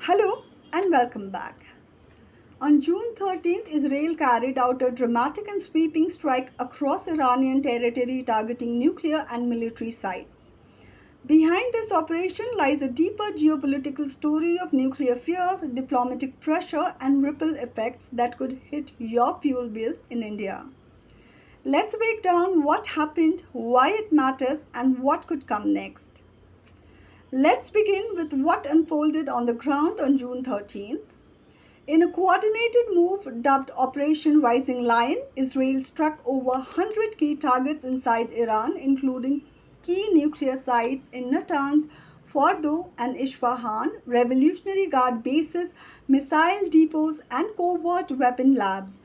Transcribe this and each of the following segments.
Hello and welcome back. On June 13th, Israel carried out a dramatic and sweeping strike across Iranian territory targeting nuclear and military sites. Behind this operation lies a deeper geopolitical story of nuclear fears, diplomatic pressure, and ripple effects that could hit your fuel bill in India. Let's break down what happened, why it matters, and what could come next. Let's begin with what unfolded on the ground on June 13th. In a coordinated move dubbed Operation Rising Lion, Israel struck over 100 key targets inside Iran, including key nuclear sites in Natanz, Fordo, and Isfahan, Revolutionary Guard bases, missile depots, and covert weapon labs.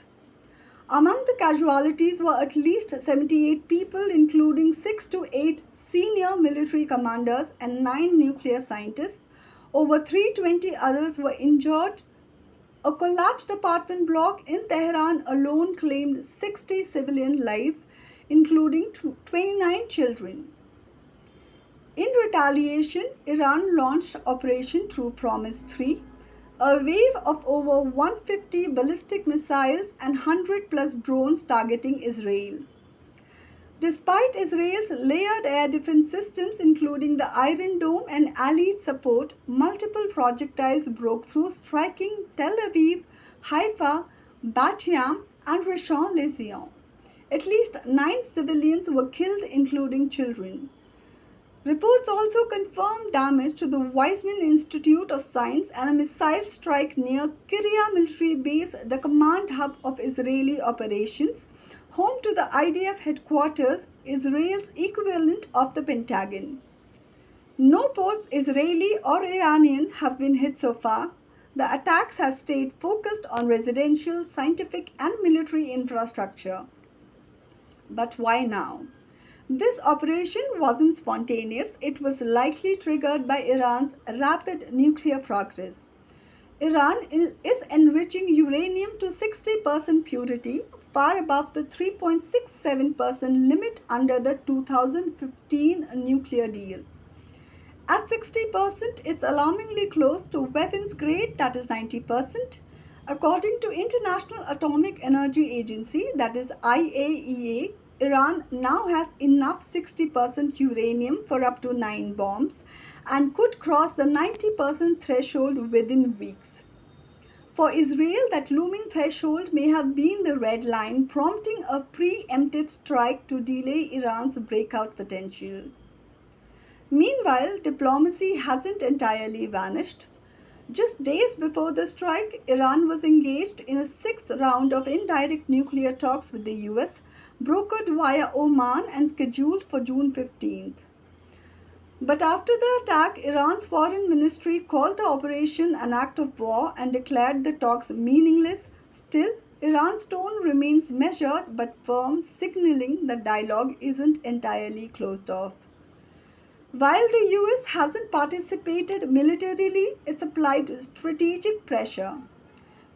Among the casualties were at least 78 people, including 6 to 8 senior military commanders and 9 nuclear scientists. Over 320 others were injured. A collapsed apartment block in Tehran alone claimed 60 civilian lives, including 29 children. In retaliation, Iran launched Operation True Promise 3, a wave of over 150 ballistic missiles and 100 plus drones targeting Israel. Despite Israel's layered air defense systems, including the Iron Dome and allied support, multiple projectiles broke through, striking Tel Aviv, Haifa, Bat Yam, and Rishon LeZion. At least 9 civilians were killed, including children. Reports also confirmed damage to the Weizmann Institute of Science and a missile strike near Kiryat military base, the command hub of Israeli operations, home to the IDF headquarters, Israel's equivalent of the Pentagon. No ports, Israeli or Iranian, have been hit so far. The attacks have stayed focused on residential, scientific, and military infrastructure. But why now? This operation wasn't spontaneous, it was likely triggered by Iran's rapid nuclear progress. Iran is enriching uranium to 60% purity, far above the 3.67% limit under the 2015 nuclear deal. At 60%, it's alarmingly close to weapons grade, that is 90%. According to International Atomic Energy Agency, that is IAEA, Iran now has enough 60% uranium for up to 9 bombs and could cross the 90% threshold within weeks. For Israel, that looming threshold may have been the red line, prompting a preemptive strike to delay Iran's breakout potential. Meanwhile, diplomacy hasn't entirely vanished. Just days before the strike, Iran was engaged in a 6th round of indirect nuclear talks with the US, brokered via Oman and scheduled for June 15th. But after the attack, Iran's foreign ministry called the operation an act of war and declared the talks meaningless. Still, Iran's tone remains measured but firm, signaling that dialogue isn't entirely closed off. While the US hasn't participated militarily, it's applied strategic pressure.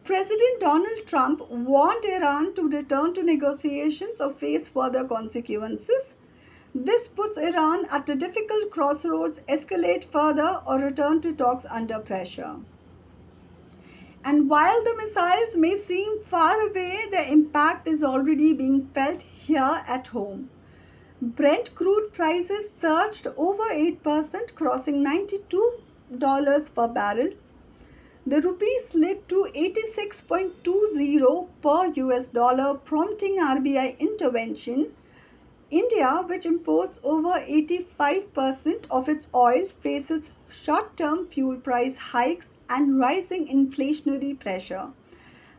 President Donald Trump warned Iran to return to negotiations or face further consequences. This puts Iran at a difficult crossroads: escalate further or return to talks under pressure. And while the missiles may seem far away, their impact is already being felt here at home. Brent crude prices surged over 8%, crossing $92 per barrel. The rupee slid to 86.20 per US dollar, prompting RBI intervention. India, which imports over 85% of its oil, faces short-term fuel price hikes and rising inflationary pressure.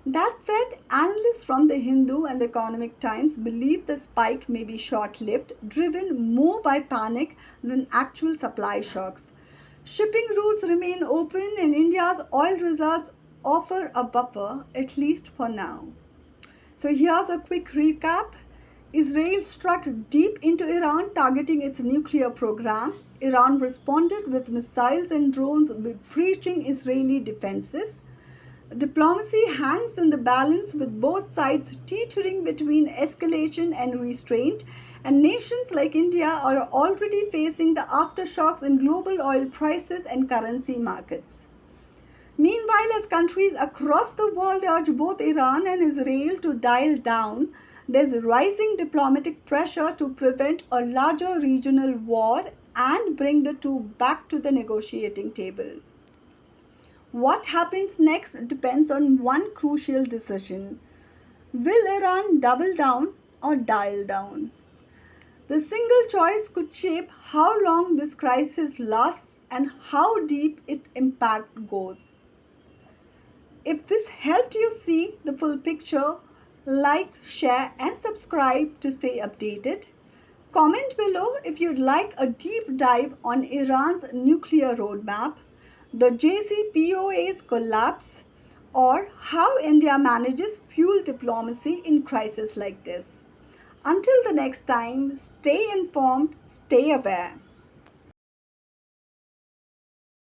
That said, analysts from The Hindu and The Economic Times believe the spike may be short-lived, driven more by panic than actual supply shocks. Shipping routes remain open and India's oil reserves offer a buffer, at least for now. So here's a quick recap. Israel struck deep into Iran, targeting its nuclear program. Iran responded with missiles and drones, breaching Israeli defenses. Diplomacy hangs in the balance, with both sides teetering between escalation and restraint, and nations like India are already facing the aftershocks in global oil prices and currency markets. Meanwhile, as countries across the world urge both Iran and Israel to dial down, there's rising diplomatic pressure to prevent a larger regional war and bring the two back to the negotiating table. What happens next depends on one crucial decision. Will Iran double down or dial down? The single choice could shape how long this crisis lasts and how deep its impact goes. If this helped you see the full picture, like, share, and subscribe to stay updated. Comment below if you'd like a deep dive on Iran's nuclear roadmap, the JCPOA's collapse, or how India manages fuel diplomacy in crises like this. Until the next time, stay informed, stay aware.